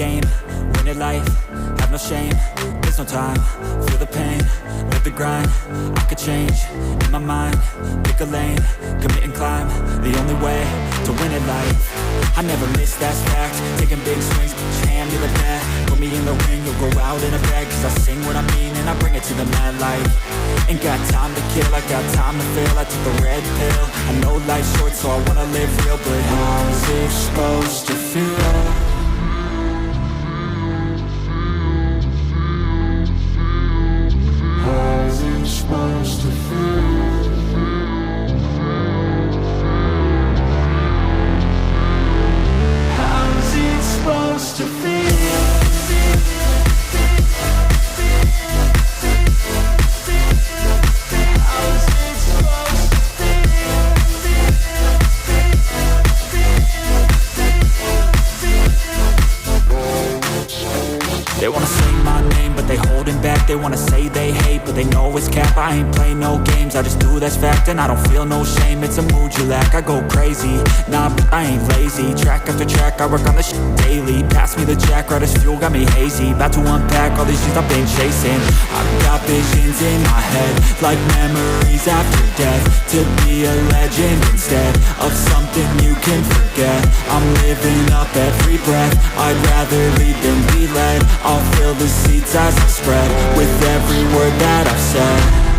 game, win at life, have no shame, there's no time, feel the pain, live the grind, I could change, in my mind, pick a lane, commit and climb, the only way to win at life. I never miss, that's fact, taking big swings, hand me the bat, put me in the ring, you'll go out in a bag, cause I sing what I mean and I bring it to the mad light. Ain't got time to kill, I got time to feel, I took the red pill, I know life's short so I wanna live real, but how's it supposed to feel? How's it supposed to feel? How's it supposed to feel? They wanna say my name, but they holding back. They wanna say they hate, but they know it's cap. I ain't play no games, I just do, that's fact. And I don't feel no shame, it's a mood you lack. I go crazy, nah, but I ain't lazy. Track after track, I work on this shit daily. Pass me the jack, right as fuel, got me hazy. About to unpack all these things I've been chasing. I've got visions in my head, like memories after death. To be a legend instead of something you can forget. I'm living up every breath, I'd rather lead than be led. I'll fill the seats as I spread with every word that I've said.